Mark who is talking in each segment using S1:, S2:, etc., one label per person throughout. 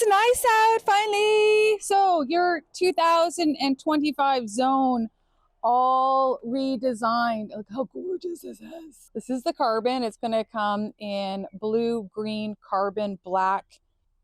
S1: It's nice out finally. So your 2025 zone all redesigned. Look how gorgeous this is. This is the carbon. It's going to come in blue, green, carbon, black,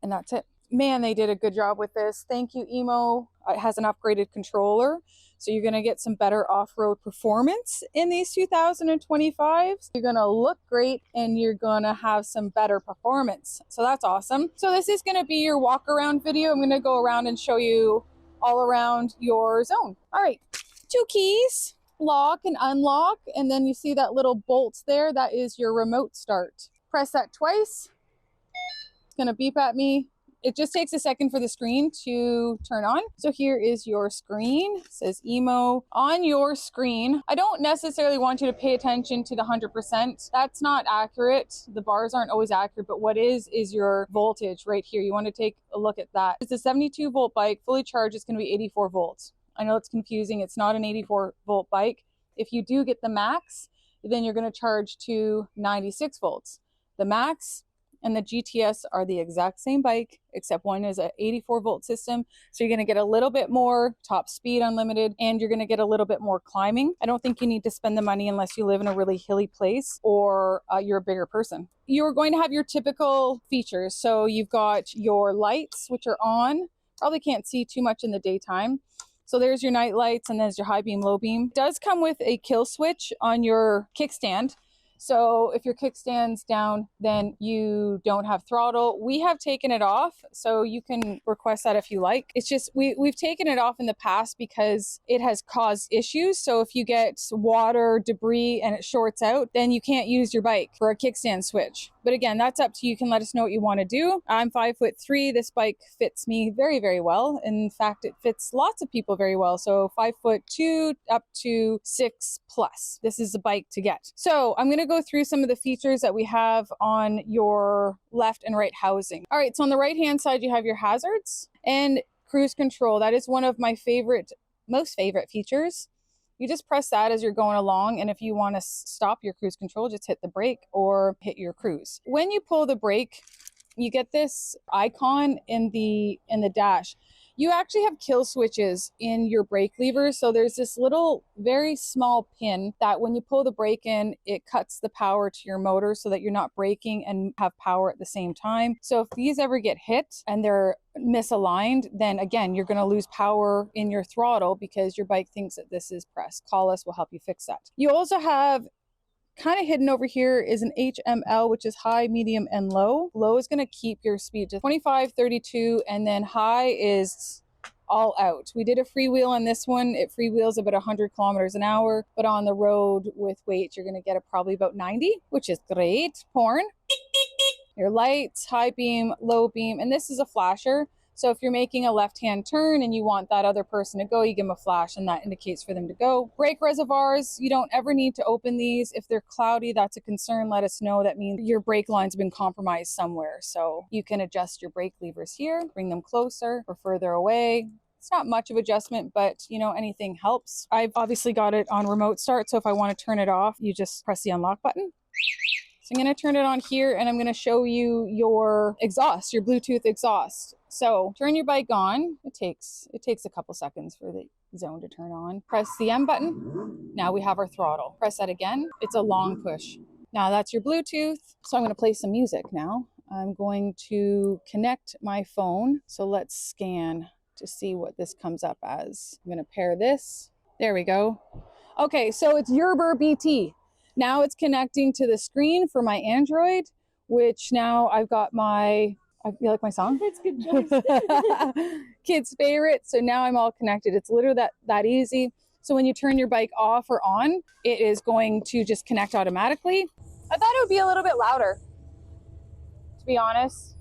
S1: and that's it. Man, they did a good job with this. Thank you, Emmo. It has an upgraded controller, so you're going to get some better off-road performance in these 2025s. You're going to look great and you're going to have some better performance. So that's awesome. So this is going to be your walk around video. I'm going to go around and show you all around your zone. All right, 2 keys, lock and unlock, and then you see that little bolt there. That is your remote start. Press that twice. It's going to beep at me. It just takes a second for the screen to turn on. So here is your screen. It says Emmo on your screen. I don't necessarily want you to pay attention to the 100%. That's not accurate. The bars aren't always accurate, but what is your voltage right here. You want to take a look at that. It's a 72 volt bike, fully charged. It's going to be 84 volts. I know it's confusing. It's not an 84 volt bike. If you do get the max, then you're going to charge to 96 volts. The max and the GTS are the exact same bike, except one is an 84 volt system. So you're going to get a little bit more top speed unlimited, and you're going to get a little bit more climbing. I don't think you need to spend the money unless you live in a really hilly place or you're a bigger person. You're going to have your typical features. So you've got your lights, which are on. Probably can't see too much in the daytime. So there's your night lights, and there's your high beam, low beam. It does come with a kill switch on your kickstand. So if your kickstand's down, then you don't have throttle. We have taken it off, so you can request that if you like. It's just we've taken it off in the past because it has caused issues. So if you get water, debris, and it shorts out, then you can't use your bike for a kickstand switch. But again, that's up to you. You can let us know what you want to do. I'm 5'3". This bike fits me very, very well. In fact, it fits lots of people very well. So 5'2" up to 6+. This is the bike to get. So I'm going to go through some of the features that we have on your left and right housing. All right, so on the right hand side, you have your hazards and cruise control. That is one of my most favorite features. You just press that as you're going along, and if you want to stop your cruise control, just hit the brake or hit your cruise. When you pull the brake, you get this icon in the dash. You actually have kill switches in your brake levers. So there's this little very small pin that when you pull the brake in, it cuts the power to your motor so that you're not braking and have power at the same time. So if these ever get hit and they're misaligned, then again, you're going to lose power in your throttle because your bike thinks that this is pressed. Call us, we'll help you fix that. You also have kind of hidden over here is an HML, which is high, medium, and low. Low is going to keep your speed to 25, 32, and then high is all out. We did a freewheel on this one. It freewheels about 100 kilometers an hour, but on the road with weight, you're going to get it probably about 90, which is great. Porn. Your lights, high beam, low beam, and this is a flasher. So if you're making a left-hand turn and you want that other person to go, you give them a flash and that indicates for them to go. Brake reservoirs, you don't ever need to open these. If they're cloudy, that's a concern. Let us know. That means your brake line's been compromised somewhere. So you can adjust your brake levers here, bring them closer or further away. It's not much of adjustment, but you know, anything helps. I've obviously got it on remote start. So if I want to turn it off, you just press the unlock button. So I'm going to turn it on here and I'm going to show you your exhaust, your Bluetooth exhaust. So turn your bike on. It takes a couple seconds for the zone to turn on. Press the M button. Now we have our throttle. Press that again. It's a long push. Now that's your Bluetooth. So I'm going to play some music now. I'm going to connect my phone. So let's scan to see what this comes up as. I'm going to pair this. There we go. Okay, so it's Yerber BT. Now it's connecting to the screen for my Android, which now I've got I feel like my song?
S2: That's good choice.
S1: Kids' favorite. So now I'm all connected. It's literally that easy. So when you turn your bike off or on, it is going to just connect automatically. I thought it would be a little bit louder, to be honest,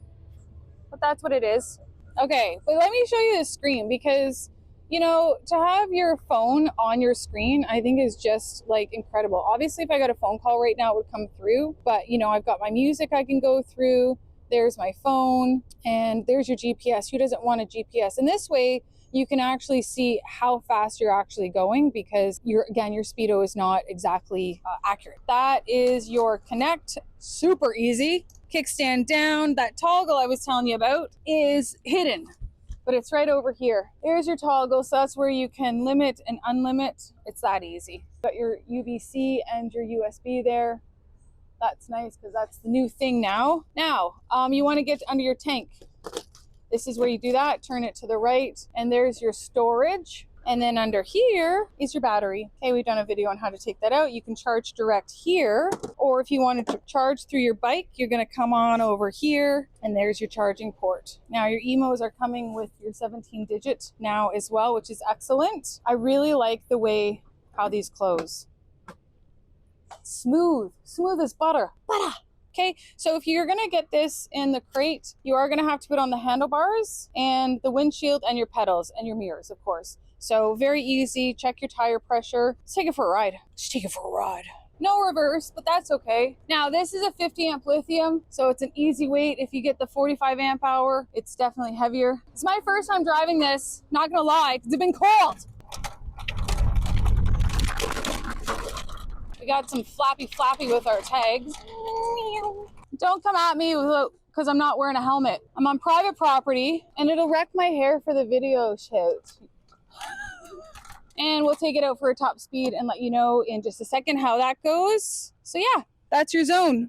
S1: but that's what it is. Okay, but let me show you the screen because, you know, to have your phone on your screen, I think is just like incredible. Obviously, if I got a phone call right now, it would come through, but you know, I've got my music I can go through. There's my phone and there's your GPS. Who doesn't want a GPS? And this way you can actually see how fast you're actually going because your speedo is not exactly accurate. That is your connect. Super easy. kickstand down. That toggle I was telling you about is hidden, but it's right over here. There's your toggle, so that's where you can limit and unlimit. It's that easy. Got your UVC and your USB there. That's nice because that's the new thing now. Now, you want to get under your tank. This is where you do that. Turn it to the right, and there's your storage. And then under here is your battery. Okay, we've done a video on how to take that out. You can charge direct here, or if you wanted to charge through your bike, you're gonna come on over here, and there's your charging port. Now your Emos are coming with your 17-digit now as well, which is excellent. I really like the way how these close. Smooth as butter. Okay, so if you're gonna get this in the crate, you are gonna have to put on the handlebars and the windshield and your pedals and your mirrors, of course. So very easy. Check your tire pressure. Let's take it for a ride. Just take it for a ride. No reverse, but that's okay. Now this is a 50 amp lithium, so it's an easy weight. If you get the 45 amp hour, it's definitely heavier. It's my first time driving this, not gonna lie, because it's been cold. We got some flappy with our tags. Don't come at me because I'm not wearing a helmet. I'm on private property and it'll wreck my hair for the video shoot. And we'll take it out for a top speed and let you know in just a second how that goes. So yeah, that's your zone.